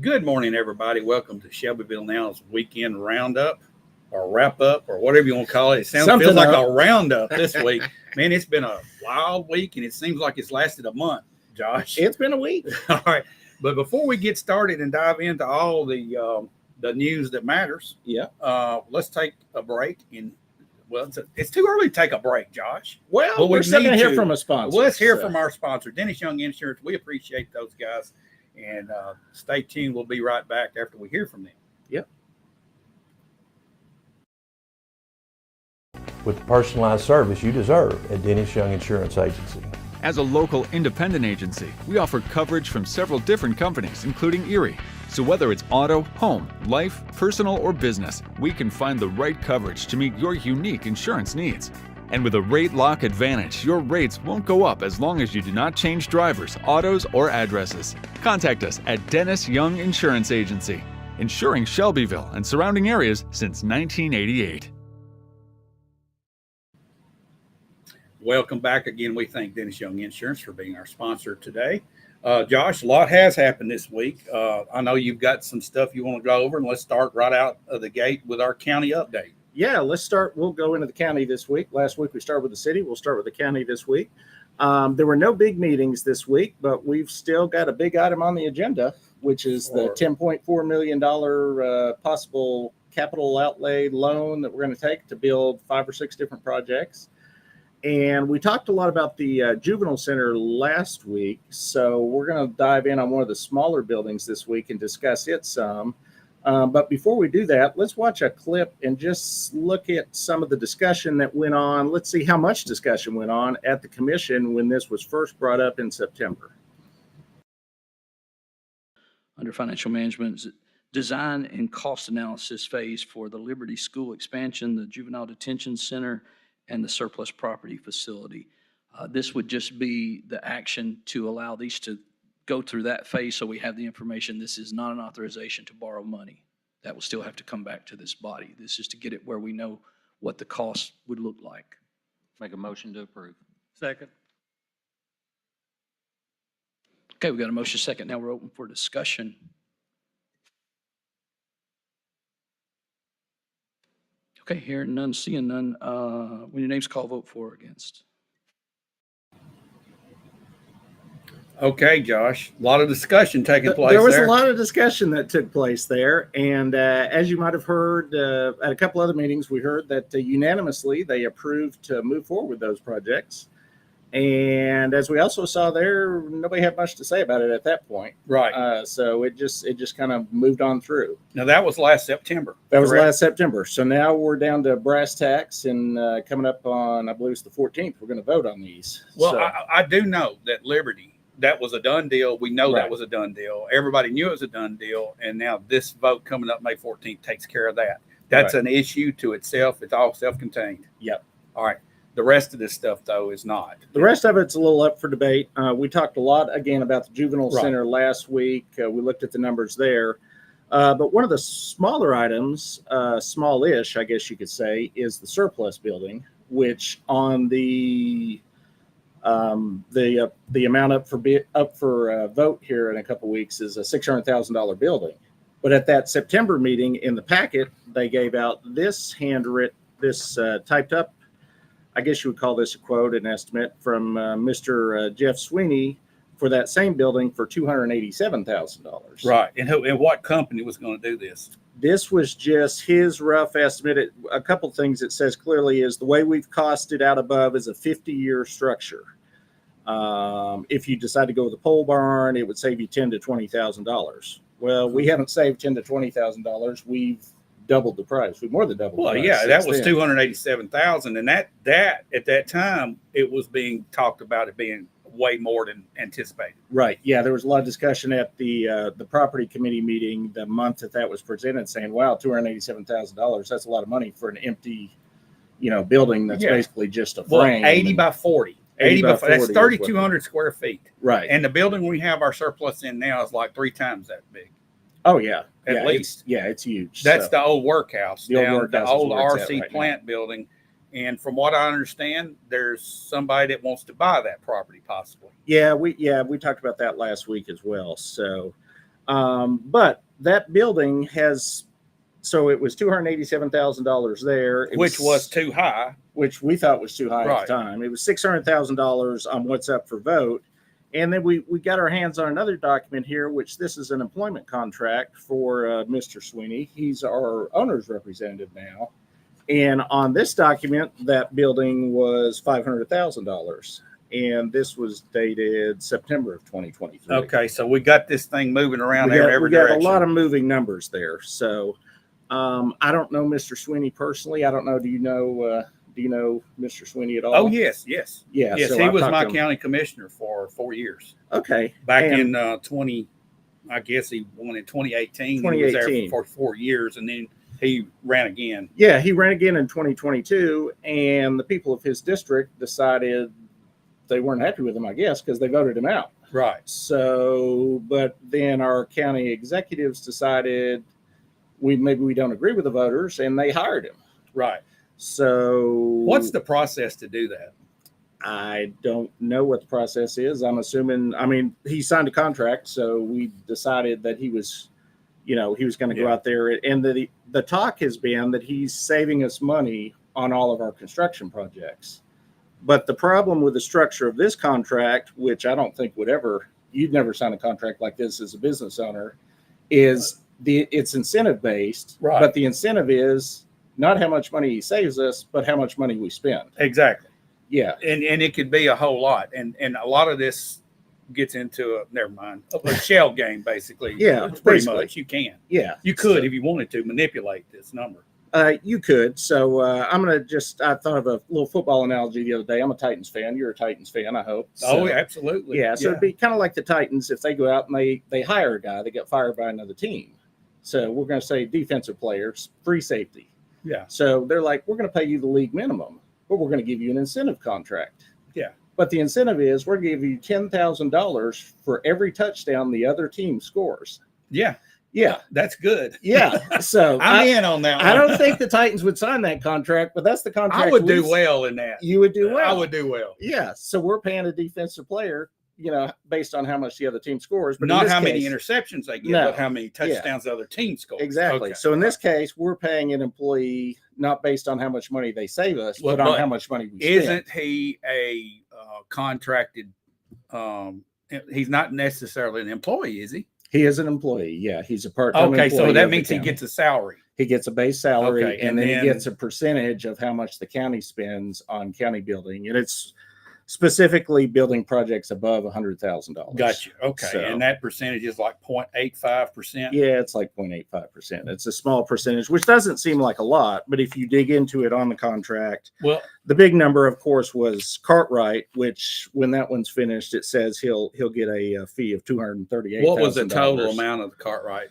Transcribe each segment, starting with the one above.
Good morning, everybody. Welcome to Shelbyville Now's weekend roundup or wrap up or whatever you want to call it. It feels like a roundup this week. Man, it's been a wild week and it seems like it's lasted a month, Josh. It's been a week. All right. But before we get started and dive into all the news that matters, let's take a break. It's too early to take a break, Josh. Well, but we're still going to hear from a sponsor. Let's hear from our sponsor, Dennis Young Insurance. We appreciate those guys. And stay tuned. We'll be right back after we hear from them. Yep. With the personalized service you deserve at Dennis Young Insurance Agency. As a local independent agency, we offer coverage from several different companies, including Erie. So whether it's auto, home, life, personal, or business, we can find the right coverage to meet your unique insurance needs. And with a rate lock advantage, your rates won't go up as long as you do not change drivers, autos, or addresses. Contact us at Dennis Young Insurance Agency, insuring Shelbyville and surrounding areas since 1988. Welcome back again. We thank Dennis Young Insurance for being our sponsor today. Josh, a lot has happened this week. I know you've got some stuff you want to go over, and let's start right out of the gate with our county update. Yeah, let's start. We'll go into the county this week. Last week we started with the city. We'll start with the county this week. There were no big meetings this week, but we've still got a big item on the agenda, which is the $10.4 million possible capital outlay loan that we're going to take to build 5 or 6 different projects. And we talked a lot about the juvenile center last week, so we're going to dive in on one of the smaller buildings this week and discuss it some. But before we do that, let's watch a clip and just look at some of the discussion that went on. Let's see how much discussion went on at the commission when this was first brought up in September. Under financial management's design and cost analysis phase for the Liberty School expansion, the juvenile detention center, and the surplus property facility. This would just be the action to allow these to go through that phase so we have the information. This is not an authorization to borrow money. That will still have to come back to this body. This is to get it where we know what the cost would look like. Make a motion to approve. Second. Okay, we got a motion second. Now we're open for discussion. Okay, hearing none, seeing none. When your name's called, vote for or against. Okay, Josh, a lot of discussion taking place there. There was a lot of discussion that took place there. And as you might have heard at a couple other meetings, we heard that unanimously they approved to move forward with those projects. And as we also saw there, nobody had much to say about it at that point. Right. So it just kind of moved on through. Now, that was last September. That was last September. So now we're down to brass tacks and coming up on, I believe it's the 14th, we're going to vote on these. Well, so, I do know that Liberty, that was a done deal. We know that was a done deal. Everybody knew it was a done deal. And now this vote coming up May 14th takes care of that. That's an issue to itself. It's all self-contained. Yep. All right. The rest of this stuff, though, is not. The rest of it's a little up for debate. We talked a lot, again, about the juvenile center last week. We looked at the numbers there. But one of the smaller items, smallish, I guess you could say, is the surplus building, which on the amount up for vote here in a couple of weeks is a $600,000 building. But at that September meeting in the packet, they gave out this typed up, I guess you would call this a quote, an estimate from Mr. Jeff Sweeney for that same building for $287,000. Right. And what company was going to do this? This was just his rough estimate. A couple things it says clearly is the way we've costed out above is a 50-year structure. If you decide to go with a pole barn, it would save you $10,000 to $20,000. Well, we haven't saved $10,000 to $20,000. We've doubled the price. We more than doubled. Well, the price. Yeah, that was $287,000, and that at that time it was being talked about it being way more than anticipated. Right. Yeah, there was a lot of discussion at the property committee meeting the month that was presented, saying, "Wow, $287,000. That's a lot of money for an empty, building that's basically just a frame." 80 by 40. 80 by 40. That's 3,200 square feet. Right. And the building we have our surplus in now is like 3 times that big. Oh yeah, at least. It's huge. That's the old workhouse, the old RC right plant building. And from what I understand, there's somebody that wants to buy that property possibly. Yeah, we talked about that last week as well. So But that building has, so it was $287,000 there. Which was too high. Which we thought was too high at Right. the time. It was $600,000 on what's up for vote. And then we got our hands on another document here, which this is an employment contract for Mr. Sweeney. He's our owner's representative now. And on this document, that building was $500,000. And this was dated September of 2023. Okay, so we got this thing moving around we there got, in every we got direction. a lot of moving numbers there. So I don't know Mr. Sweeney personally. I don't know. Do you know Mr. Sweeney at all? Oh, yes. Yeah. Yes, so he I've was talked my to him. county commissioner for 4 years. Okay. Back And- in 20, I guess he won in 2018. He was there 2018. for 4 years, and then he ran again. Yeah, he ran again in 2022, and the people of his district decided they weren't happy with him, I guess, because they voted him out. Right. So, but then our county executives decided maybe we don't agree with the voters, and they hired him. Right. So, What's the process to do that? I don't know what the process is. I'm assuming, I mean, he signed a contract, so we decided that he was going to go Yeah. out there. And the talk has been that he's saving us money on all of our construction projects. But the problem with the structure of this contract, which I don't think you'd never sign a contract like this as a business owner, is it's incentive based. Right. But the incentive is not how much money he saves us, but how much money we spend. Exactly. Yeah. And it could be a whole lot. And a lot of this gets into a shell game, basically. Yeah, It's pretty basically. much. You can. Yeah. You could, So- if you wanted to, manipulate this number. You could. So I'm going to I thought of a little football analogy the other day. I'm a Titans fan. You're a Titans fan, I hope. Oh, So, absolutely. yeah. So it'd be kind of like the Titans if they go out and they hire a guy, they get fired by another team. So we're going to say defensive players, free safety. Yeah. So they're like, we're going to pay you the league minimum, but we're going to give you an incentive contract. Yeah. But the incentive is we're going to give you $10,000 for every touchdown the other team scores. Yeah. Yeah. That's good. Yeah. So I'm in on that one. I don't think the Titans would sign that contract, but that's the contract. I would do we- well in that. You would do well. I would do well. Yeah. So we're paying a defensive player, based on how much the other team scores, but in Not this how many case- interceptions they get, No. but how many touchdowns the other team scores. Exactly. Okay. So in this case, we're paying an employee not based on how much money they save us, Well, but on but how much money we spend. Isn't he a contracted? He's not necessarily an employee, is he? He is an employee. Yeah, he's a part-time Okay, employee so of that the means he county. gets a salary. He gets a base salary, Okay, and and then then- he gets a percentage of how much the county spends on county building, and it's specifically building projects above $100,000. Got you. Okay, So- and that percentage is like 0.85%. Yeah, it's like 0.85%. It's a small percentage, which doesn't seem like a lot, but if you dig into it on the contract, Well, the big number, of course, was Cartwright, which when that one's finished, it says he'll get a fee of $238,000. what was the total amount of the Cartwright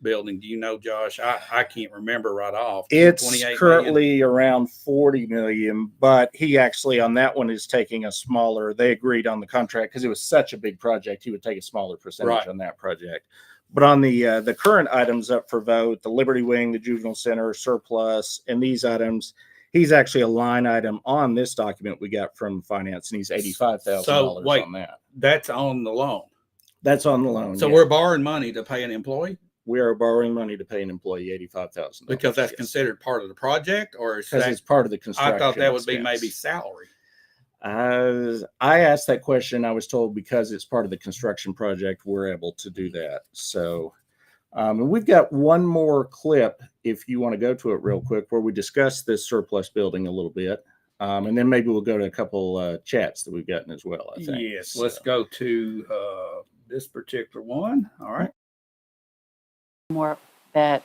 building? Do you know, Josh? I can't remember right off. It's 28 million? currently around 40 million, but he actually on that one is taking a smaller. They agreed on the contract because it was such a big project. He would take a smaller percentage Right. on that project. But on the current items up for vote, the Liberty Wing, the Juvenile Center, surplus, and these items, he's actually a line item on this document we got from finance, and he's $85,000 So, wait. on that. That's on the loan. That's on the loan. So yeah. we're borrowing money to pay an employee we are borrowing money to pay an employee $85,000 because that's yes. considered part of the project, or is because that, it's part of the construction. I thought that would be expense. maybe salary. I asked that question. I was told because it's part of the construction project, we're able to do that. So, and we've got one more clip if you want to go to it real quick, where we discuss this surplus building a little bit. And then maybe we'll go to a couple chats that we've gotten as well, I think. Yes, So- let's go to this particular one. All right. More that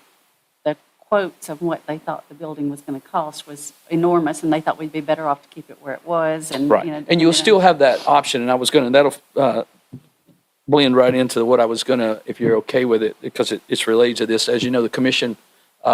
the quotes of what they thought the building was going to cost was enormous, and they thought we'd be better off to keep it where it was. And Right. And you'll still have that option, and I was going to, that'll blend right into what I was going to, if you're okay with it, because it's related to this. As you know, the commission,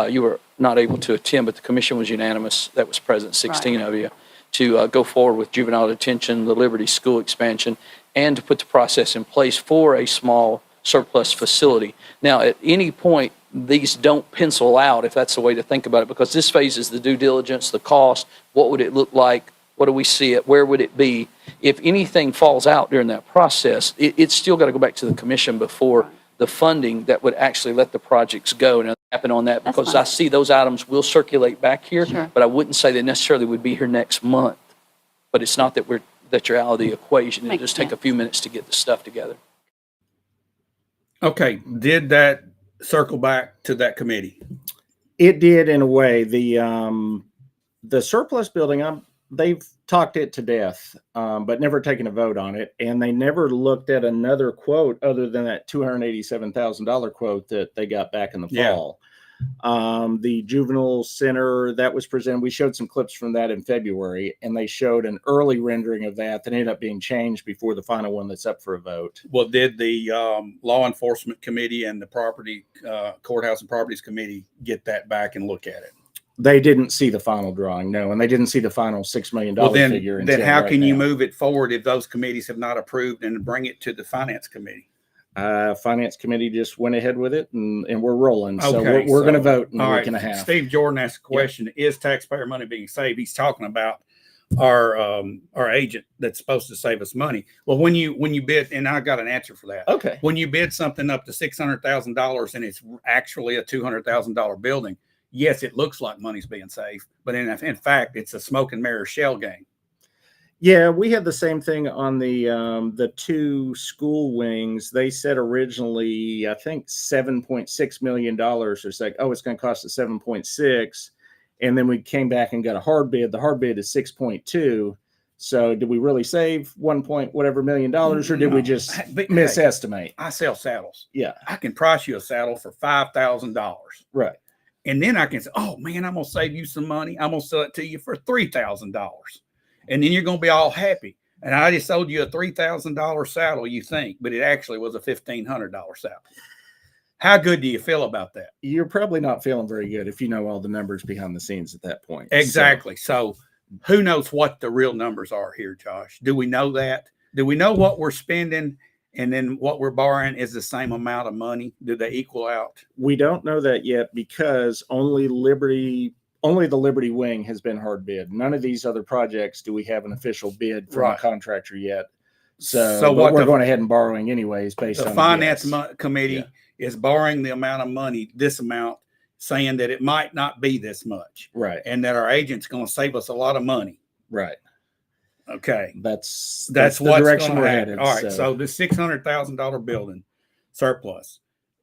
you were not able to attend, but the commission was unanimous, that was present, 16 of you, to go forward with juvenile detention, the Liberty School expansion, and to put the process in place for a small surplus facility. Now, at any point, these don't pencil out, if that's the way to think about it, because this phase is the due diligence, the cost, what would it look like, what do we see it, where would it be? If anything falls out during that process, it's still got to go back to the commission before the funding that would actually let the projects go. And happen on that, That's because fine. I see those items will circulate back here, Sure. but I wouldn't say they necessarily would be here next month. But it's not that you're out of the equation. It'll Makes just take a sense. few minutes to get the stuff together. Okay, did that circle back to that committee? It did in a way. The surplus building, they've talked it to death, but never taken a vote on it. And they never looked at another quote other than that $287,000 quote that they got back in the Yeah. fall. The juvenile center that was presented, we showed some clips from that in February, and they showed an early rendering of that ended up being changed before the final one that's up for a vote. Well, did the law enforcement committee and the property courthouse and properties committee get that back and look at it? They didn't see the final drawing, no, and they didn't see the final $6 million Well, figure. then until how right can you now. move it forward if those committees have not approved and bring it to the finance committee? Finance committee just went ahead with it, and we're rolling. So Okay, we're going to so- vote in a All week right, and a half. Steve Jordan asked a question: Is taxpayer money being saved? He's talking about our agent that's supposed to save us money. Well, when you bid, and I got an answer for that. Okay. When you bid something up to $600,000 and it's actually a $200,000 building, yes, it looks like money's being saved, but in fact, it's a smoke and mirror shell game. Yeah, we had the same thing on the two school wings. They said originally, I think $7.6 million. It's like, oh, it's going to cost us 7.6. And then we came back and got a hard bid. The hard bid is 6.2. So did we really save $1 million, or did we just But, hey, misestimate? I sell saddles. Yeah, I can price you a saddle for $5,000. right. And then I can say, oh man, I'm going to save you some money. I'm going to sell it to you for $3,000. And then you're going to be all happy. And I just sold you a $3,000 saddle, you think, but it actually was a $1,500 saddle. How good do you feel about that? You're probably not feeling very good if you know all the numbers behind the scenes at that point. Exactly. So who knows what the real numbers are here, Josh? Do we know that? Do we know what we're spending and then what we're borrowing is the same amount of money? Do they equal out? We don't know that yet because only the Liberty Wing has been hard bid. None of these other projects do we have an official bid from Right. a contractor yet. So So but what we're the- going ahead and borrowing anyways based The on finance bids. committee is borrowing the amount of money, this amount, saying that it might not be this much, Right, and that our agent's going to save us a lot of money. right. Okay, That's that's the what's direction gonna we're happen. headed. All right, so the $600,000 building surplus,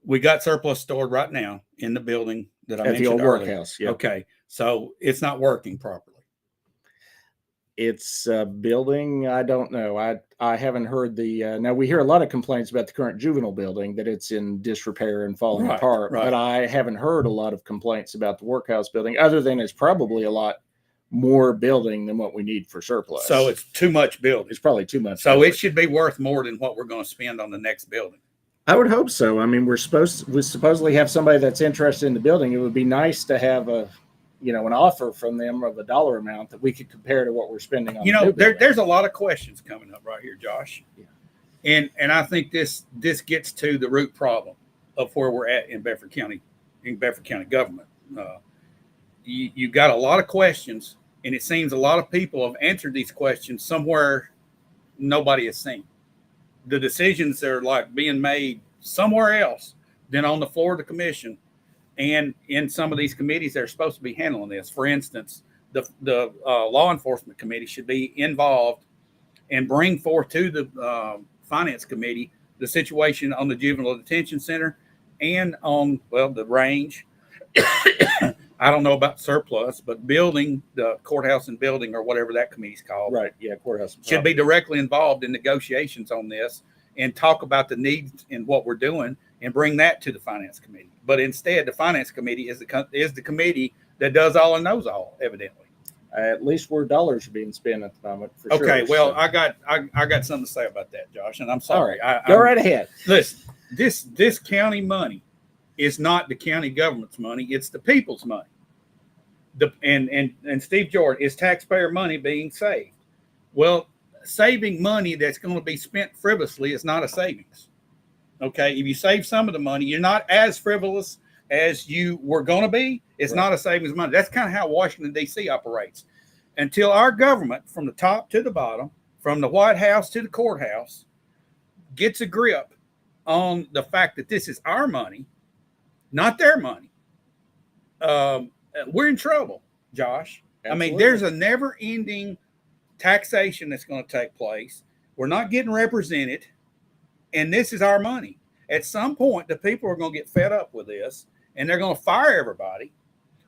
we got surplus stored right now in the building that I at the mentioned old earlier. workhouse. Yeah. Okay, so it's not working properly. It's a building. I don't know. I haven't heard now we hear a lot of complaints about the current juvenile building that it's in disrepair and falling Right, apart, right. but I haven't heard a lot of complaints about the workhouse building other than it's probably a lot more building than what we need for surplus. So it's too much building. it's probably too much. So building. it should be worth more than what we're going to spend on the next building. I would hope so. I mean, we supposedly have somebody that's interested in the building. It would be nice to have an offer from them of a dollar amount that we could compare to what we're spending on. You the know, new building. there's a lot of questions coming up right here, Josh. Yeah. And I think this gets to the root problem of where we're at in Bedford County government. You got a lot of questions, and it seems a lot of people have answered these questions somewhere nobody has seen. The decisions are like being made somewhere else than on the floor of the commission. And in some of these committees that are supposed to be handling this, for instance, the law enforcement committee should be involved and bring forth to the finance committee the situation on the juvenile detention center and on, well, the range. I don't know about surplus, but building, the courthouse and building, or whatever that committee's called, right. Yeah, courthouse should be directly involved in negotiations on this and talk about the needs and what we're doing and bring that to the finance committee. But instead, the finance committee is the committee that does all and knows all, evidently. At least where dollars are being spent at the moment. For Okay, sure. well, So, I got something to say about that, Josh, and I'm sorry. go right ahead. Listen, this county money is not the county government's money; it's the people's money. And Steve Jordan, is taxpayer money being saved? Well, saving money that's going to be spent frivolously is not a savings. Okay, if you save some of the money, you're not as frivolous as you were going to be. It's not a savings of money. That's kind of how Washington, D.C. operates. Until our government, from the top to the bottom, from the White House to the courthouse, gets a grip on the fact that this is our money, not their money, we're in trouble, Josh. Absolutely. I mean, there's a never-ending taxation that's going to take place. We're not getting represented, and this is our money. At some point, the people are going to get fed up with this, and they're going to fire everybody,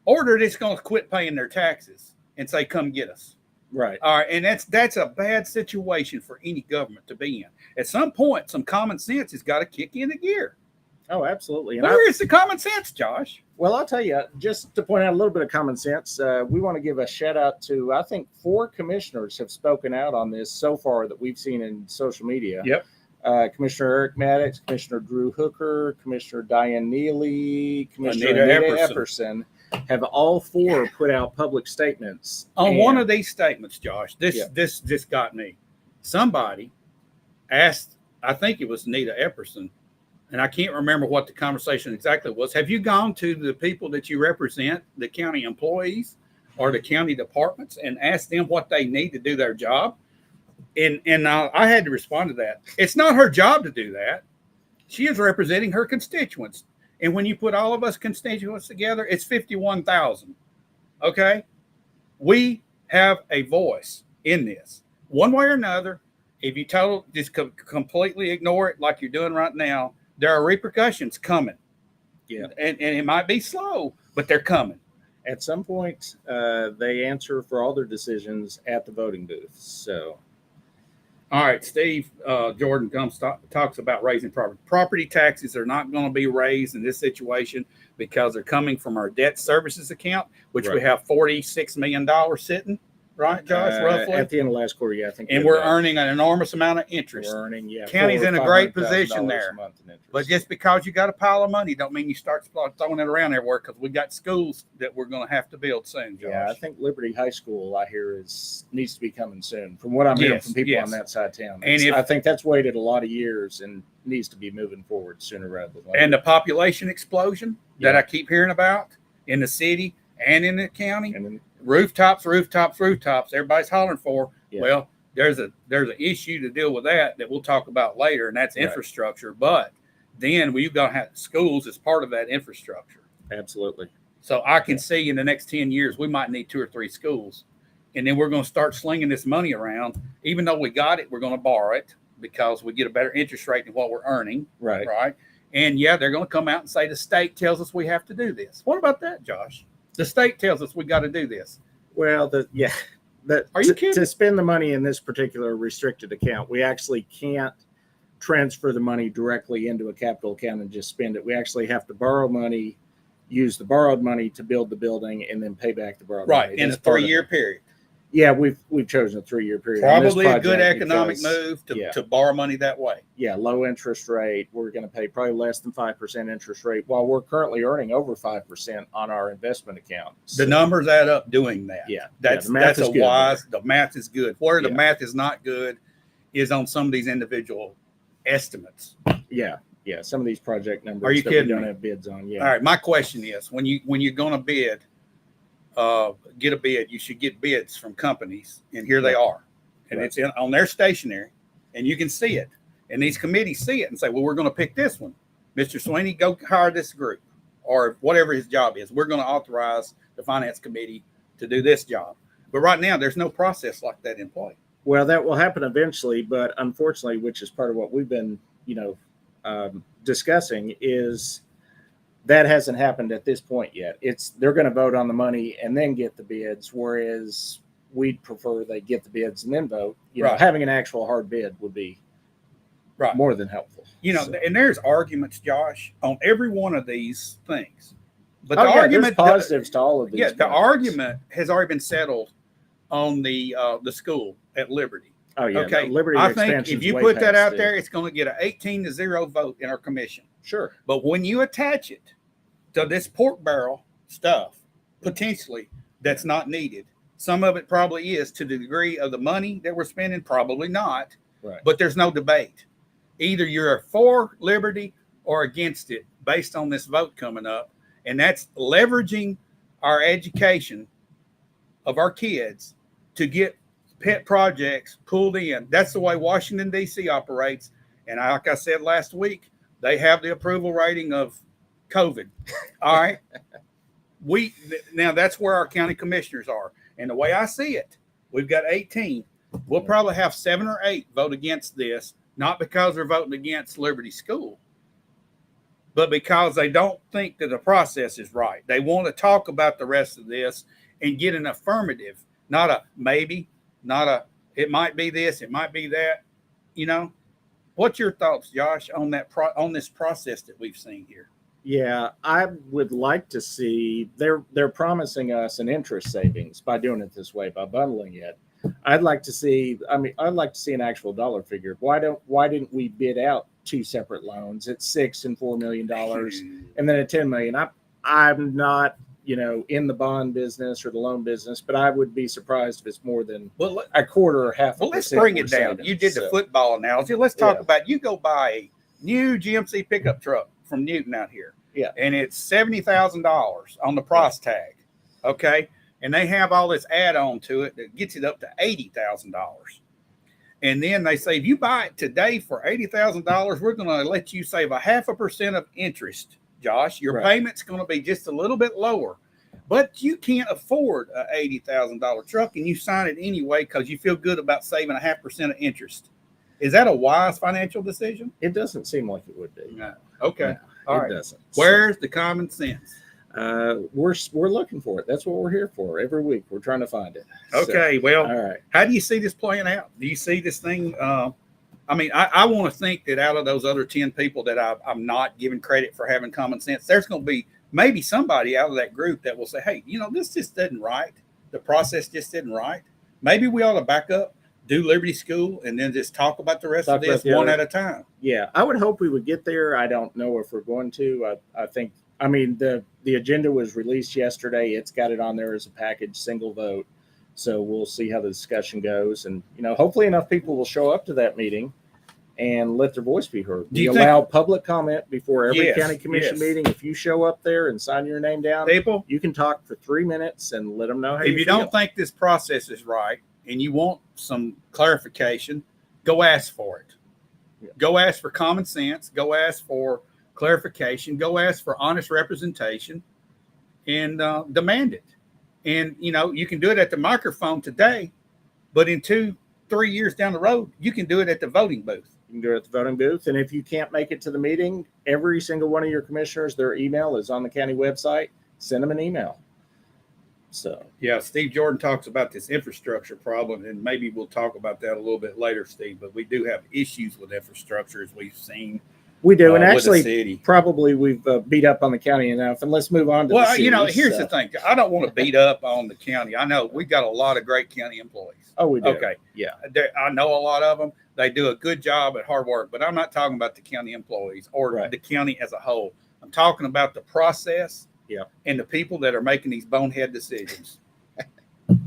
or they're just going to quit paying their taxes and say, come get us. Right. All right, and that's a bad situation for any government to be in. At some point, some common sense has got to kick into gear. Oh, absolutely. And Where is the common sense, Josh? well, I'll tell you, just to point out a little bit of common sense, we want to give a shout out to, I think 4 commissioners have spoken out on this so far that we've seen in social media. Yep. Commissioner Eric Maddox, Commissioner Drew Hooker, Commissioner Diane Neely, Commissioner Anita Anita Epperson have all 4 put out public statements. On one of these statements, Josh, Yeah. this got me. Somebody asked, I think it was Anita Epperson, and I can't remember what the conversation exactly was. Have you gone to the people that you represent, the county employees or the county departments, and asked them what they need to do their job? And I had to respond to that. It's not her job to do that. She is representing her constituents. And when you put all of us constituents together, it's 51,000. Okay? We have a voice in this. One way or another, if you just completely ignore it like you're doing right now, there are repercussions coming. Yeah. And it might be slow, but they're coming. At some point, they answer for all their decisions at the voting booth. So, All right, Steve Jordan talks about raising property taxes are not going to be raised in this situation because they're coming from our debt services account, which we Right. have $46 million sitting, right, Josh, roughly? at the end of last quarter, yeah, I think. And we're earning an enormous amount of interest. We're earning, yeah. County's in a great position $400,000 there. a month in interest. But just because you got a pile of money don't mean you start throwing it around everywhere, because we got schools that we're going to have to build soon, Josh. yeah, I think Liberty High School, I hear, needs to be coming soon. From what I'm hearing Yes, from people yes. on that side of town, And if- I think that's waited a lot of years and needs to be moving forward sooner rather than later. And the population explosion that Yeah. I keep hearing about in the city and in the county, And then, rooftops, everybody's hollering for. Yeah. Well, there's an issue to deal with that we'll talk about later, and that's Right. infrastructure. But then we've got to have schools as part of that infrastructure. absolutely. So I can see in the next 10 years, we might need 2 or 3 schools. And then we're going to start slinging this money around. Even though we got it, we're going to borrow it because we get a better interest rate than what we're earning. Right. Right. And yeah, they're going to come out and say the state tells us we have to do this. What about that, Josh? The state tells us we got to do this. Well, Are you kidding? To spend the money in this particular restricted account, we actually can't transfer the money directly into a capital account and just spend it. We actually have to borrow money, use the borrowed money to build the building, and then pay back the borrowed Right. money. In a That's part of 3-year it. period. Yeah, we've chosen a 3-year period. on this Probably a good project economic because, move yeah. to borrow money that way. Yeah, low interest rate. We're going to pay probably less than 5% interest rate, while we're currently earning over 5% on our investment account. The numbers add up doing that. Yeah, That's the math that's is a good wise. The math is good. Where the Yeah. math is not good is on some of these individual estimates. Yeah, some of these project numbers Are you that kidding we don't me? have bids on. Yeah. All right. My question is, when you're going to bid, get a bid, you should get bids from companies, and here they are, and Right. it's on their stationery, and you can see it, and these committees see it and say, well, we're going to pick this one. Mr. Sweeney, go hire this group, or whatever his job is. We're going to authorize the finance committee to do this job. But right now, there's no process like that in play. Well, that will happen eventually, but unfortunately, which is part of what we've been, discussing, is that hasn't happened at this point yet. They're going to vote on the money and then get the bids, whereas we'd prefer they get the bids and then vote. Right. Having an actual hard bid would be Right. more than helpful. So- And there's arguments, Josh, on every one of these things. But Oh, the yeah, there's argument, positives to all of these. yeah, the projects. argument has already been settled on the school at Liberty. Oh yeah, Okay, no, Liberty I think expansion's if you way put that past out the- there, it's going to get an 18-0 vote in our commission. Sure. But when you attach it to this pork barrel stuff, potentially that's not needed. Some of it probably is, to the degree of the money that we're spending, probably not. Right. But there's no debate. Either you're for Liberty or against it based on this vote coming up. And that's leveraging our education of our kids to get pet projects pulled in. That's the way Washington, D.C. operates. And like I said last week, They have the approval rating of COVID. All right. Now that's where our county commissioners are. And the way I see it, we've got 18. We'll probably have 7 or 8 vote against this, not because they're voting against Liberty School, but because they don't think that the process is right. They want to talk about the rest of this and get an affirmative, not a maybe, not a it might be this, it might be that. You know, what's your thoughts, Josh, on that on this process that we've seen here? Yeah, I would like to see they're promising us an interest savings by doing it this way, by bundling it. I'd like to see an actual dollar figure. Why didn't we bid out 2 separate loans at $6 and $4 million and then at $10 million? I'm not, in the bond business or the loan business, but I would be surprised if it's more than a quarter or half. Well, let's bring it down. You did the football analogy. Let's talk about, you go buy a new GMC pickup truck from Newton out here. Yeah. And it's $70,000 on the price tag. Okay. And they have all this add-on to it that gets it up to $80,000. And then they say, if you buy it today for $80,000, we're going to let you save 0.5% of interest, Josh. Your payment's going to be just a little bit lower. But you can't afford a $80,000 truck, and you sign it anyway because you feel good about saving 0.5% of interest. Is that a wise financial decision? It doesn't seem like it would be. No. Okay. No, all it right. doesn't. Where's the common sense? We're looking for it. That's what we're here for. Every week we're trying to find it. Okay. So, well, all right. How do you see this playing out? Do you see this thing? I want to think that out of those other 10 people that I'm not giving credit for having common sense, there's going to be maybe somebody out of that group that will say, hey, this just isn't right. The process just isn't right. Maybe we ought to back up, do Liberty School, and then just talk about the rest of this one at a time. Yeah, I would hope we would get there. I don't know if we're going to. I think, the agenda was released yesterday. It's got it on there as a package, single vote. So we'll see how the discussion goes. And, hopefully enough people will show up to that meeting and let their voice be heard. We allow public comment before every county commission meeting. If you show up there and sign your name down, people, you can talk for 3 minutes and let them know how you feel. If you don't think this process is right and you want some clarification, go ask for it. Yeah. Go ask for common sense. Go ask for clarification. Go ask for honest representation and demand it. And, you can do it at the microphone today, but in 2-3 years down the road, you can do it at the voting booth. You can do it at the voting booth. And if you can't make it to the meeting, every single one of your commissioners, their email is on the county website. Send them an email. So, yeah, Steve Jordan talks about this infrastructure problem, and maybe we'll talk about that a little bit later, Steve, but we do have issues with infrastructure as we've seen. We do. And actually, probably we've beat up on the county enough. And let's move on to the city. Here's the thing. I don't want to beat up on the county. I know we got a lot of great county employees. Oh, we do. Okay. Yeah. I know a lot of them. They do a good job at hard work, but I'm not talking about the county employees or the county as a whole. I'm talking about the process and the people that are making these bonehead decisions.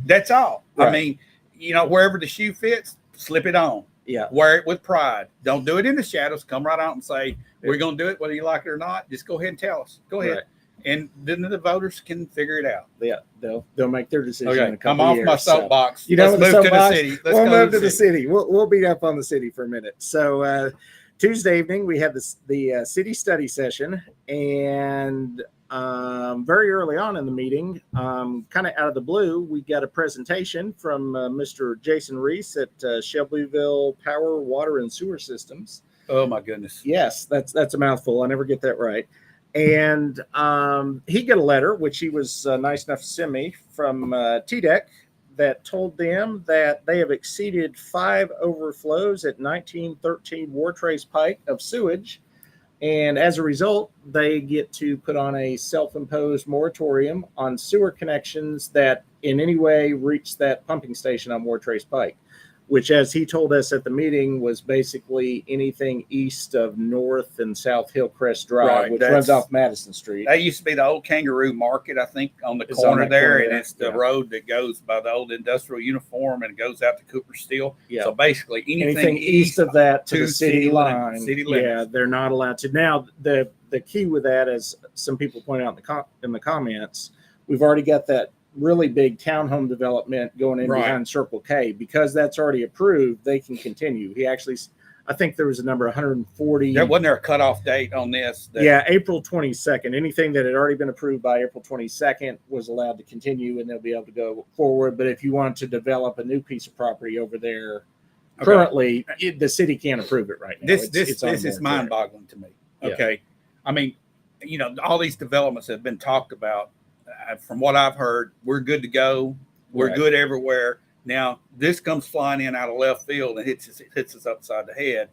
That's all. Right. Wherever the shoe fits, slip it on. Yeah. Wear it with pride. Don't do it in the shadows. Come right out and say, we're going to do it, whether you like it or not. Just go ahead and tell us. Go ahead. Right. And then the voters can figure it out. Yeah. They'll make their decision. Okay. In a couple I'm off years, my soapbox. So. Let's move to the city. We'll move to the city. We'll beat up on the city for a minute. So Tuesday evening, we had the city study session. And very early on in the meeting, kind of out of the blue, we got a presentation from Mr. Jason Reese at Shelbyville Power, Water, and Sewer Systems. Oh, my goodness. Yes, that's a mouthful. I never get that right. And he got a letter, which he was nice enough to send me from TDEC, that told them that they have exceeded 5 overflows at 1913 Wartrace Pike of sewage. And as a result, they get to put on a self-imposed moratorium on sewer connections that in any way reach that pumping station on Wartrace Pike, which, as he told us at the meeting, was basically anything east of North and South Hillcrest Drive, which runs off Madison Street. That used to be the old Kangaroo Market, I think, on the corner there, and it's the road that goes by the old industrial uniform and goes out to Cooper Steel. Yeah. So basically, anything east of that to the city line, city limits. Yeah, they're not allowed to. Now, the key with that, as some people pointed out in the comments, we've already got that really big townhome development going in behind Circle K. Because that's already approved, they can continue. He actually, I think there was a number 140. Wasn't there a cutoff date on this? Yeah, April 22nd. Anything that had already been approved by April 22nd was allowed to continue, and they'll be able to go forward. But if you want to develop a new piece of property over there, currently the city can't approve it right now. This is mind-boggling to me. Okay, I mean, all these developments have been talked about. From what I've heard, we're good to go. We're good everywhere. Now this comes flying in out of left field and hits us upside the head,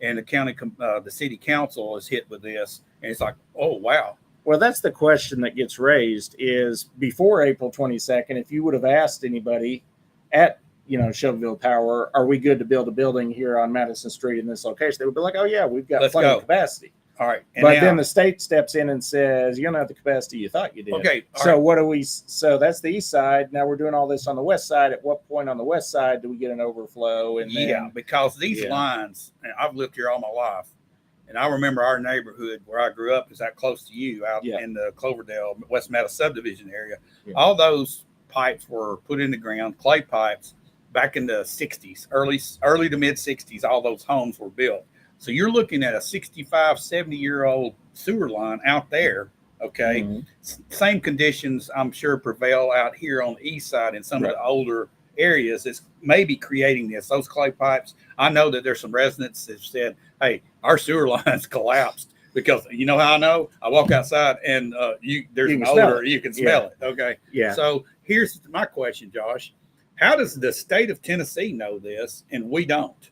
and the city council is hit with this, and it's like, oh wow. Well, that's the question that gets raised: is before April 22nd, if you would have asked anybody at Shelbyville Power, are we good to build a building here on Madison Street in this location? They would be like, oh yeah, we've got plenty of capacity. All right. But then the state steps in and says, you don't have the capacity you thought you did. Okay. So that's the east side. Now we're doing all this on the west side. At what point on the west side do we get an overflow? And because these lines, and I've lived here all my life, and I remember our neighborhood where I grew up is that close to you out in the Cloverdale, West Meadow subdivision area. Yeah. All those pipes were put in the ground, clay pipes, back in the 60s, early to mid 60s. All those homes were built. So you're looking at a 65, 70-year-old sewer line out there, okay? Mm-hmm. Same conditions, I'm sure, prevail out here on the east side in some of the older areas. It's maybe creating this. Those clay pipes, I know that there's some residents that said, hey, our sewer lines collapsed. Because you know how I know? I walk outside and there's an odor. You can smell it, okay? Yeah. So here's my question, Josh. How does the state of Tennessee know this and we don't?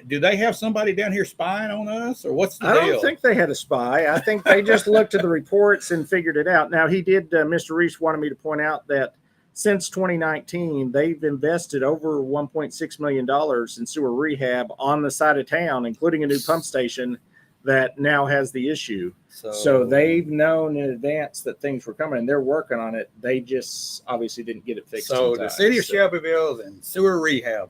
Do they have somebody down here spying on us, or what's the deal? I don't think they had a spy. I think they just looked at the reports and figured it out. Now, Mr. Reese wanted me to point out that since 2019, they've invested over $1.6 million in sewer rehab on the side of town, including a new pump station that now has the issue. So they've known in advance that things were coming, and they're working on it. They just obviously didn't get it fixed. So the city of Shelbyville and sewer rehab.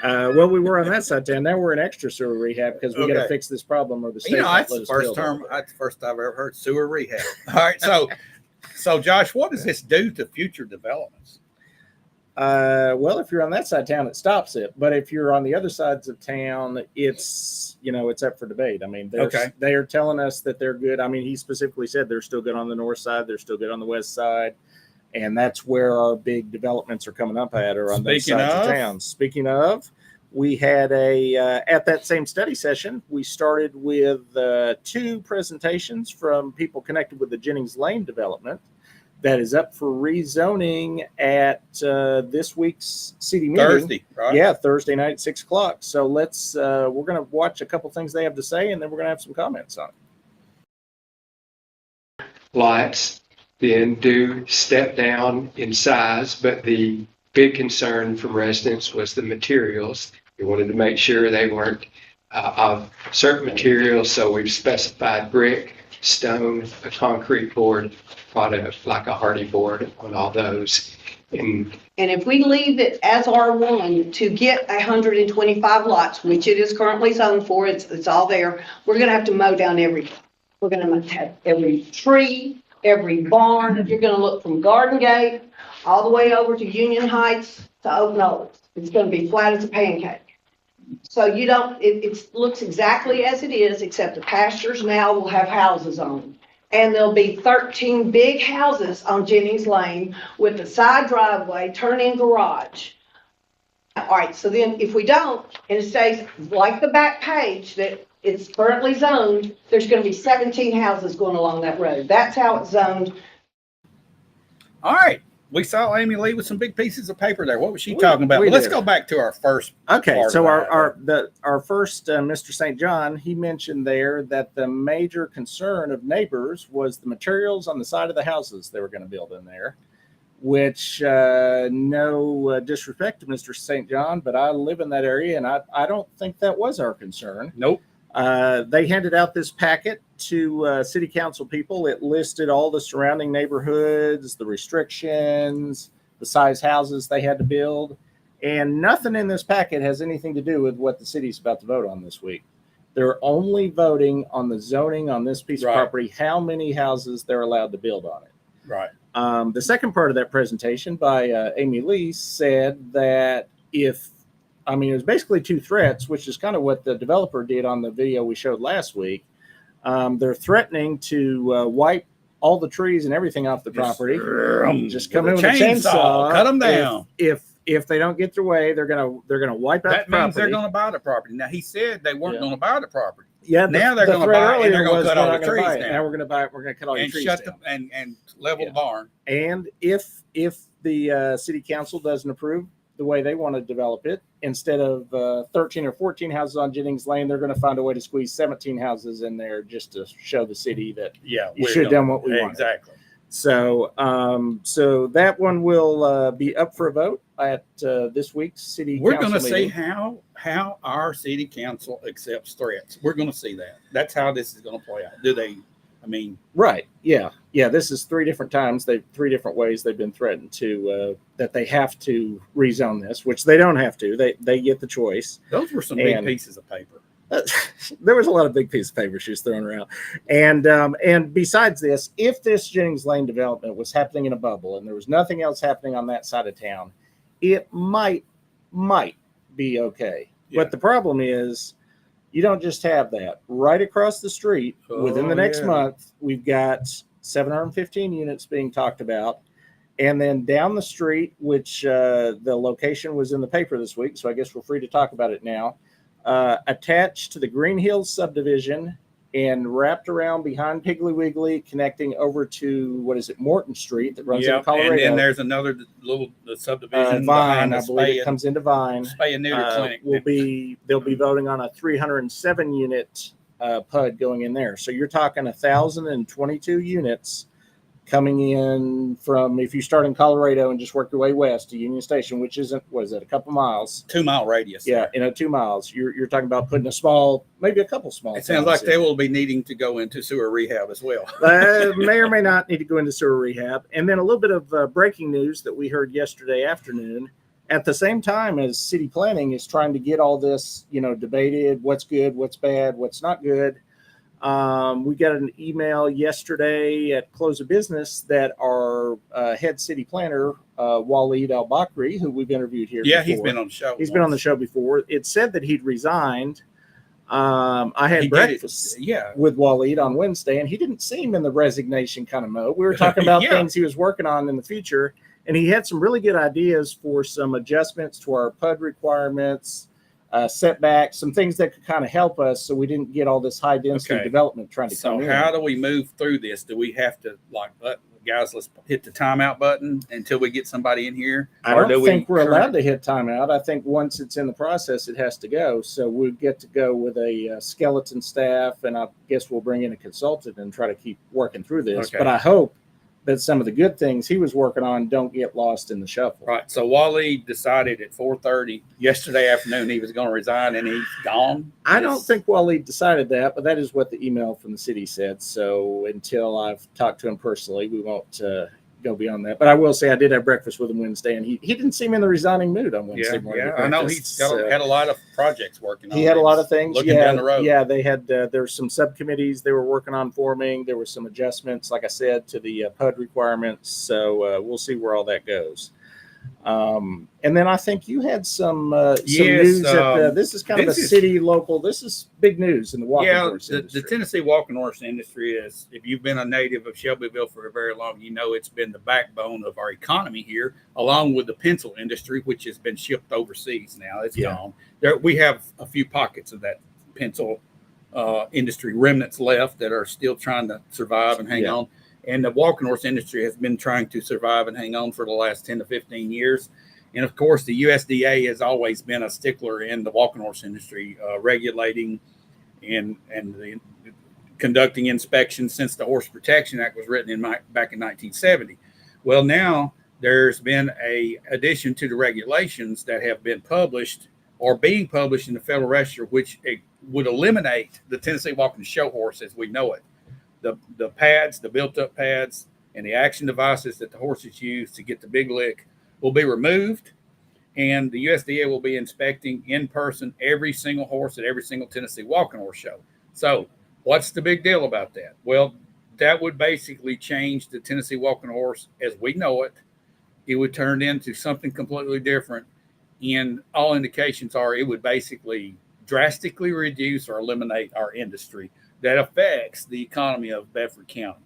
Well, we were on that side of town. Now we're in extra sewer rehab because we got to fix this problem, or the state. That's the first term. That's the first I've ever heard sewer rehab. All right, so Josh, what does this do to future developments? Well, if you're on that side of town, it stops it. But if you're on the other sides of town, it's up for debate. I mean, they are telling us that they're good. I mean, he specifically said they're still good on the north side. They're still good on the west side. And that's where our big developments are coming up at, or on those sides of town. Speaking of, we had at that same study session, we started with 2 presentations from people connected with the Jennings Lane development that is up for rezoning at this week's city meeting. Thursday, right? Yeah, Thursday night at 6 o'clock. So we're going to watch a couple things they have to say, and then we're going to have some comments on it. Lots then do step down in size, but the big concern from residents was the materials. We wanted to make sure they weren't of certain materials, so we've specified brick, stone, a concrete board product like a hardy board on all those. And if we leave it as R1 to get 125 lots, which it is currently zoned for, it's all there, we're going to have to mow down everything. We're going to have every tree, every barn. You're going to look from Garden Gate all the way over to Union Heights to Oak Knolls. It's going to be flat as a pancake. So it looks exactly as it is, except the pastures now will have houses on them. And there'll be 13 big houses on Jennings Lane with a side driveway, turn-in garage. All right, so then if we don't, and it stays like the back page that it's currently zoned, there's going to be 17 houses going along that road. That's how it's zoned. All right. We saw Amy Lee with some big pieces of paper there. What was she talking about? Let's go back to our first. Okay, so our first Mr. St. John, he mentioned there that the major concern of neighbors was the materials on the side of the houses they were going to build in there. Which no disrespect to Mr. St. John, but I live in that area, and I don't think that was our concern. Nope. They handed out this packet to city council people. It listed all the surrounding neighborhoods, the restrictions, the size houses they had to build, and nothing in this packet has anything to do with what the city's about to vote on this week. They're only voting on the zoning on this piece of property, how many houses they're allowed to build on it. Right. The second part of that presentation by Amy Lee said that if I mean, it was basically 2 threats, which is kind of what the developer did on the video we showed last week. They're threatening to wipe all the trees and everything off the property. Just come in with a chainsaw, cut them down. If they don't get their way, they're gonna wipe out That the property. means they're going to buy the property. Now he said they weren't Yeah. going to buy the property. Yeah, Now they're gonna threat buy it, and earlier they're gonna was cut we're all not the gonna trees buy it. down. Now we're gonna cut all your And trees shut down. and level the barn. And if the city council doesn't approve the way they want to develop it, instead of 13 or 14 houses on Jennings Lane, they're going to find a way to squeeze 17 houses in there just to show the city that Yeah, you should have done what we wanted. Exactly. So, so that one will be up for a vote at this week's city. We're going to council see meeting. how our city council accepts threats. We're going to see that. That's how this is going to play out. Do they? I mean, Right. Yeah. Yeah. This is 3 different times. 3 different ways they've been threatened to that they have to rezone this, which they don't have to. They get the choice. those were some big And- pieces of paper. There was a lot of big pieces of paper she was throwing around. And besides this, if this Jennings Lane development was happening in a bubble and there was nothing else happening on that side of town, it might be okay. Yeah. But the problem is you don't just have that. Right across the street, within the next yeah. month, we've got 715 units being talked about. And then down the street, which the location was in the paper this week, so I guess we're free to talk about it now. Attached to the Green Hills subdivision and wrapped around behind Piggly Wiggly, connecting over to Morton Street that runs into Colorado. And then there's another little subdivision Vine, behind I the believe it spay comes into Vine. and neuter clinic. They'll be voting on a 307 unit PUD going in there. So you're talking 1,022 units coming in from, if you start in Colorado and just work your way west to Union Station, which isn't, a couple miles? 2 mile radius. Yeah, 2 miles. You're talking about putting maybe a couple small. It sounds like they will be needing to go into sewer rehab as well. May or may not need to go into sewer rehab. And then a little bit of breaking news that we heard yesterday afternoon. At the same time as city planning is trying to get all this, debated, what's good, what's bad, what's not good. We got an email yesterday at close of business that our head city planner, Waleed Al-Bakri, who we've interviewed here Yeah, before, he's been on the show. He's been on the show before. It said that he'd resigned. I had breakfast with Waleed on Wednesday, and he didn't seem in the resignation kind of mode. We were talking about things he was working on in the future, and he had some really good ideas for some adjustments to our PUD requirements, setbacks, some things that could kind of help us so we didn't get all this high density development trying to come in. So how do we move through this? Do we have to guys, let's hit the timeout button until we get somebody in here? I don't think we're allowed to hit timeout. I think once it's in the process, it has to go. So we get to go with a skeleton staff, and I guess we'll bring in a consultant and try to keep working through this. Okay. But I hope that some of the good things he was working on don't get lost in the shuffle. Right. So Wally decided at 4:30 yesterday afternoon he was going to resign, and he's gone. I don't think Wally decided that, but that is what the email from the city said. So until I've talked to him personally, we won't go beyond that. But I will say I did have breakfast with him Wednesday, and he didn't seem in the resigning mood on Wednesday morning. Yeah, I know he's had a lot of projects working on. He had a lot of things. Looking down the road. Yeah, they had, there were some subcommittees they were working on forming. There were some adjustments, like I said, to the PUD requirements. So we'll see where all that goes. And then I think you had some news that this is kind of a city local. This is big news in the walking horse industry. The Tennessee walking horse industry is, if you've been a native of Shelbyville for a very long, it's been the backbone of our economy here, along with the pencil industry, which has been shipped overseas now. It's gone. We have a few pockets of that pencil industry remnants left that are still trying to survive and hang on. And the walking horse industry has been trying to survive and hang on for the last 10 to 15 years. And of course, the USDA has always been a stickler in the walking horse industry, regulating and conducting inspections since the Horse Protection Act was written back in 1970. Well, now there's been a addition to the regulations that have been published or being published in the Federal Register, which would eliminate the Tennessee walking show horse as we know it. The pads, the built-up pads, and the action devices that the horses use to get the big lick will be removed, and the USDA will be inspecting in person every single horse at every single Tennessee walking horse show. So what's the big deal about that? Well, that would basically change the Tennessee walking horse as we know it. It would turn into something completely different and all indications are it would basically drastically reduce or eliminate our industry that affects the economy of Bedford County.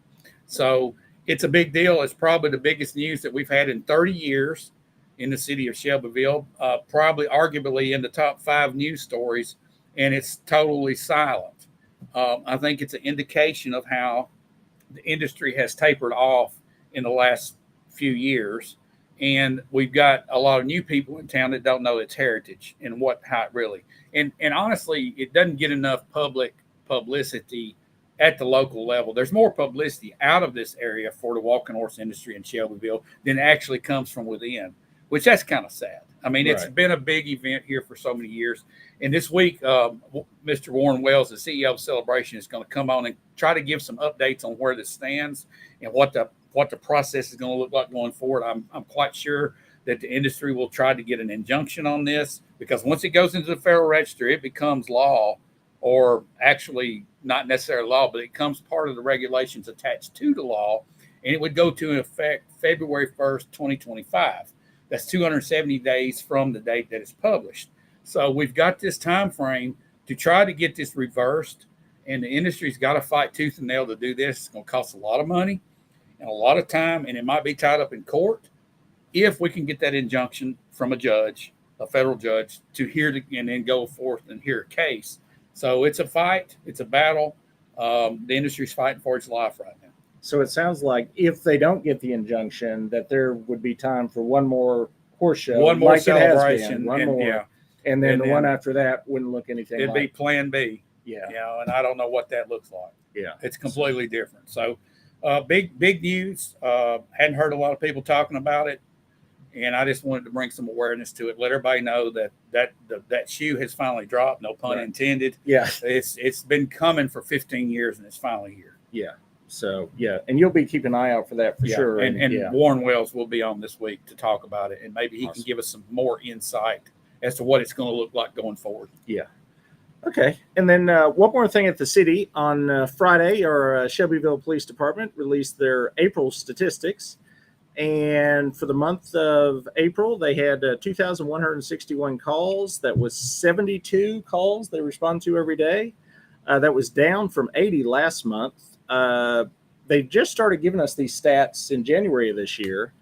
So it's a big deal. It's probably the biggest news that we've had in 30 years in the city of Shelbyville, probably arguably in the top 5 news stories, and it's totally silent. I think it's an indication of how the industry has tapered off in the last few years. And we've got a lot of new people in town that don't know its heritage and how it really, and honestly, it doesn't get enough public publicity at the local level. There's more publicity out of this area for the walking horse industry in Shelbyville than actually comes from within, which that's kind of sad. I mean, it's been a big event here for so many years. And this week, Mr. Warren Wells, the CEO of Celebration, is going to come on and try to give some updates on where this stands and what the process is going to look like going forward. I'm quite sure that the industry will try to get an injunction on this, because once it goes into the Federal Register, it becomes law, or actually not necessarily law, but it becomes part of the regulations attached to the law, and it would go to effect February 1st, 2025. That's 270 days from the date that it's published. So we've got this time frame to try to get this reversed, and the industry's got to fight tooth and nail to do this. It's going to cost a lot of money and a lot of time, and it might be tied up in court if we can get that injunction from a judge, a federal judge, to hear and then go forth and hear a case. So it's a fight. It's a battle. The industry's fighting for its life right now. So it sounds like if they don't get the injunction, that there would be time for one more horse show, one more like celebration, one and, more, yeah, and then and the then one after that wouldn't look anything. It'd be Plan B. Yeah, You know, and I don't know what that looks like. yeah, It's completely different. So, big news. Hadn't heard a lot of people talking about it, and I just wanted to bring some awareness to it. Let everybody know that shoe has finally dropped. No pun intended. yeah, It's been coming for 15 years, and it's finally here. yeah. So yeah, and you'll be keeping an eye out for that for sure. And yeah. Warren Wells will be on this week to talk about it, and maybe he can give us some more insight as to what it's going to look like going forward. Yeah. Okay. And then one more thing at the city. On Friday, our Shelbyville Police Department released their April statistics. And for the month of April, they had 2,161 calls. That was 72 calls they respond to every day. That was down from 80 last month. They just started giving us these stats in January of this year.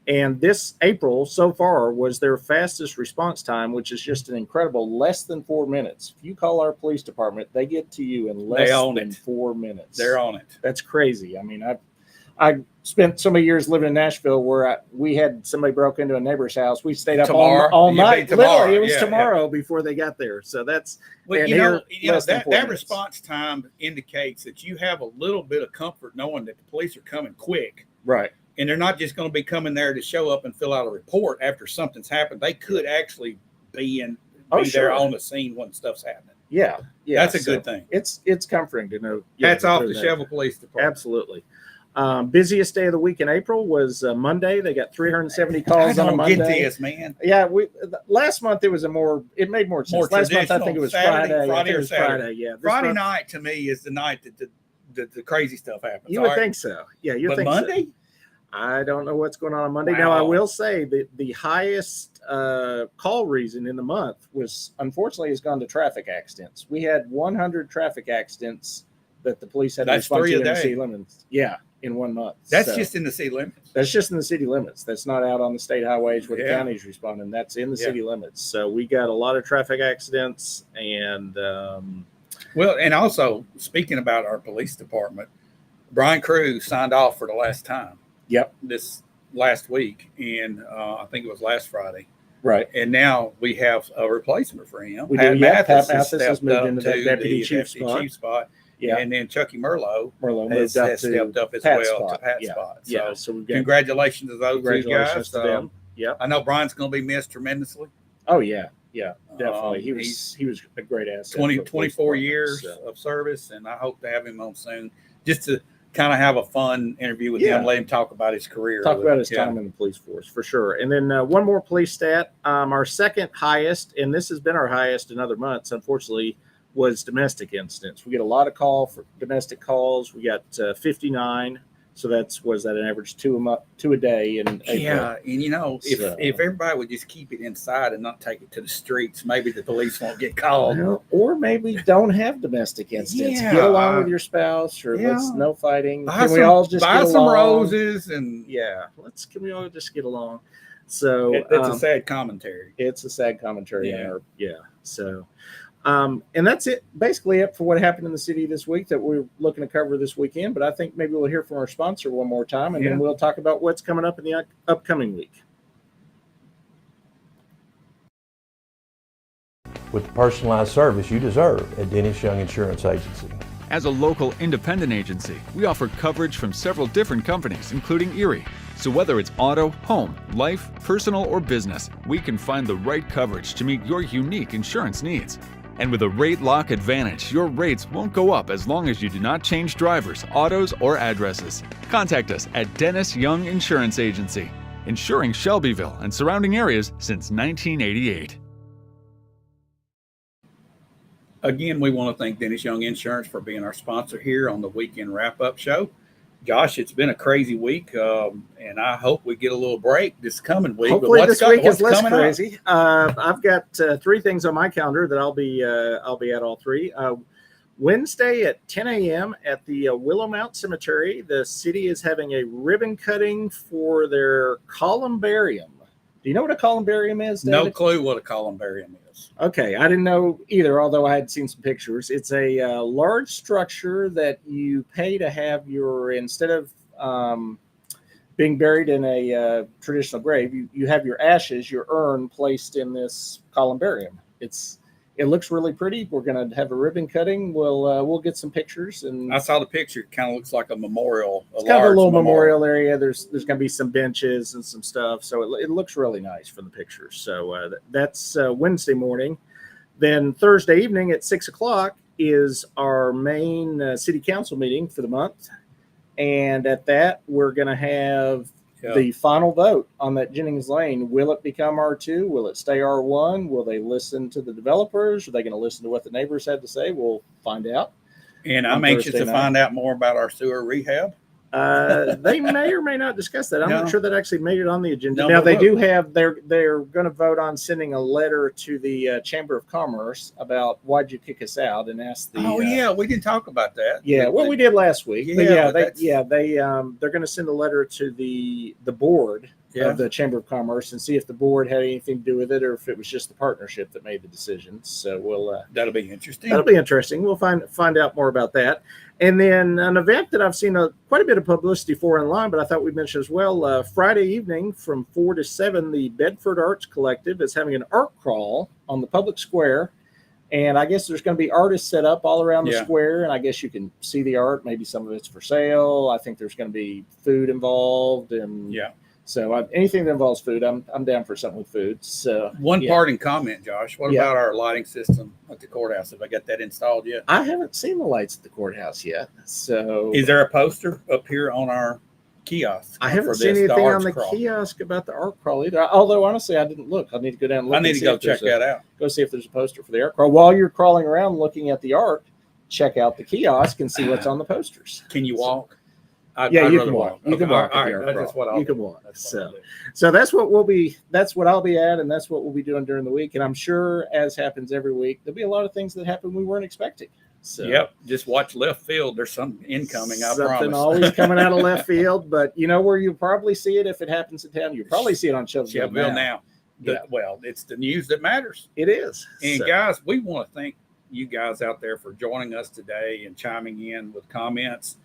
And this April so far was their fastest response time, which is just an incredible less than 4 minutes. If you call our police department, they get to you in less than 4 minutes. They're on it. That's crazy. I mean, I spent so many years living in Nashville where we had somebody broke into a neighbor's house. We stayed up all night. Literally, it was tomorrow before they got there. So that's well, that response time indicates that you have a little bit of comfort knowing that the police are coming quick. Right. And they're not just going to be coming there to show up and fill out a report after something's happened. They could actually be there on the scene when stuff's happening. Yeah. That's a good thing. It's comforting to know. Hats off to Shelbyville Police Department. Absolutely. Busiest day of the week in April was Monday. They got 370 calls on a Monday. Get this, man. Yeah, last month it made more sense. Last month I think it was Friday. Friday or Saturday. Friday, yeah. Friday night to me is the night that the crazy stuff happens. You would think so. Yeah, you would think Monday? so. I don't know what's going on Monday. Wow. Now, I will say that the highest call reason in the month unfortunately, has gone to traffic accidents. We had 100 traffic accidents that the police had to respond to in the city limits. Yeah, in 1 month. That's just in the city limits. That's just in the city limits. That's not out on the state highways where the county's responding. That's in the city limits. So we got a lot of traffic accidents. And well, and also speaking about our police department, Brian Cruz signed off for the last time. Yep. This last week, and I think it was last Friday. Right. And now we have a replacement for him. We Pat do. Mathis Pat Mathis has moved into that deputy chief spot. Yeah. And then Chucky Merlot has stepped up as well to Pat's spot. So, so we've got congratulations to those two guys. To them. Yeah. I know Brian's going to be missed tremendously. Oh, yeah. Yeah, definitely. He was a great asset. 24 years of service, and I hope to have him on soon just to kind of have a fun interview with him, let him talk about his career. Talk about his time in the police force, for sure. And then one more police stat. Our second highest, and this has been our highest in other months, unfortunately, was domestic incidents. We get a lot of call for domestic calls. We got 59 So was that an average two a day in April? Yeah, and So- if everybody would just keep it inside and not take it to the streets, maybe the police won't get called. Well, or maybe don't have domestic incidents. Yeah, Get along with your spouse, or yeah. no fighting. Buy Can we some- all just buy get some along? roses and Yeah, can we all just get along? So it's a sad commentary. it's a sad commentary. Yeah. So, and that's it. Basically, it for what happened in the city this week that we're looking to cover this weekend. But I think maybe we'll hear from our sponsor one more time, and then we'll talk about what's coming up in the upcoming week. With the personalized service you deserve at Dennis Young Insurance Agency. As a local independent agency, we offer coverage from several different companies, including Erie. So whether it's auto, home, life, personal, or business, we can find the right coverage to meet your unique insurance needs. And with a rate lock advantage, your rates won't go up as long as you do not change drivers, autos, or addresses. Contact us at Dennis Young Insurance Agency, insuring Shelbyville and surrounding areas since 1988. Again, we want to thank Dennis Young Insurance for being our sponsor here on the weekend wrap-up show. Josh, it's been a crazy week, and I hope we get a little break this coming week. Hopefully, this week is less coming up? crazy. I've got 3 things on my calendar that I'll be at all 3. Wednesday at 10 a.m. at the Willow Mount Cemetery, the city is having a ribbon cutting for their columbarium. Do you know what a columbarium is, David? No clue what a columbarium is. Okay, I didn't know either, although I had seen some pictures. It's a large structure that you pay to have instead of being buried in a traditional grave, you have your ashes, your urn placed in this columbarium. It looks really pretty. We're going to have a ribbon cutting. We'll get some pictures, and I saw the picture. It kind of looks like a memorial. It's kind of a little memorial area. There's going to be some benches and some stuff, so it looks really nice from the pictures. So that's Wednesday morning. Then Thursday evening at 6:00 is our main city council meeting for the month, and at that we're going to have the final vote on that Jennings Lane. Will it become R2? Will it stay R1? Will they listen to the developers? Are they going to listen to what the neighbors had to say? We'll find out. And I'm anxious to find out more about our sewer rehab. They may or may not discuss that. I'm not sure that actually made it on the agenda. No, now but they look. do have. They're going to vote on sending a letter to the Chamber of Commerce about why'd you kick us out, and ask the. We didn't talk about that. Yeah, well, we did last week. Yeah, But they're going to send a letter to the board of the Chamber of Commerce and see if the board had anything to do with it, or if it was just the partnership that made the decisions. So we'll. That'll be interesting. That'll be interesting. We'll find out more about that. And then an event that I've seen quite a bit of publicity for online, but I thought we'd mention as well. Friday evening from 4 to 7, the Bedford Arts Collective is having an art crawl on the public square. And I guess there's going to be artists set up all around the square. And I guess you can see the art. Maybe some of it's for sale. I think there's going to be food involved. And so anything that involves food, I'm down for something with food. So one parting comment, Josh. What about our lighting system at the courthouse? Have I got that installed yet? I haven't seen the lights at the courthouse yet. So is there a poster up here on our kiosk? I haven't seen anything on the kiosk about the art crawl either. Although honestly, I didn't look. I need to go down and look. I need to go check that out. Go see if there's a poster for the art crawl. While you're crawling around looking at the art, check out the kiosk and see what's on the posters. Can you walk? You can walk. You can walk. All right, that's what you can walk. So that's what we'll be. That's what I'll be at, and that's what we'll be doing during the week. And I'm sure, as happens every week, there'll be a lot of things that happen we weren't expecting. So just watch left field. There's something incoming. I promise. Something always coming out of left field, but you know where you'll probably see it if it happens in town. You'll probably see it on Shelbyville now. Well, it's the news that matters. It is. And guys, we want to thank you guys out there for joining us today and chiming in with comments.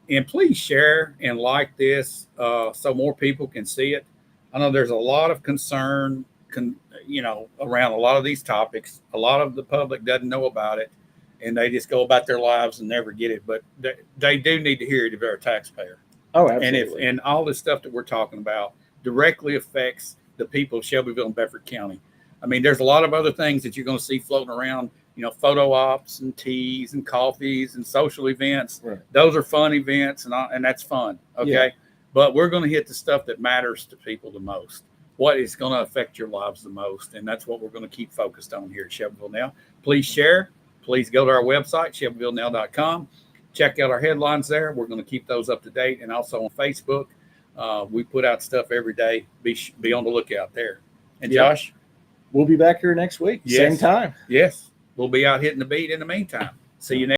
And please share and like this so more people can see it. I know there's a lot of concern, around a lot of these topics. A lot of the public doesn't know about it, and they just go about their lives and never get it. But they do need to hear it if they're a taxpayer. Oh, absolutely. And all this stuff that we're talking about directly affects the people of Shelbyville and Bedford County. I mean, there's a lot of other things that you're going to see floating around. Photo ops and teas and coffees and social events. Right. Those are fun events, and that's fun. Okay. Yeah. But we're going to hit the stuff that matters to people the most. What is going to affect your lives the most. And that's what we're going to keep focused on here at Shelbyville Now. Please share. Please go to our website, shelbyvillenow.com. check out our headlines there. We're going to keep those up to date, and also on Facebook. We put out stuff every day. Be on the lookout there. And Yep. Josh, We'll be back here next week, Yes. same time. yes, we'll be out hitting the beat in the meantime. See you next.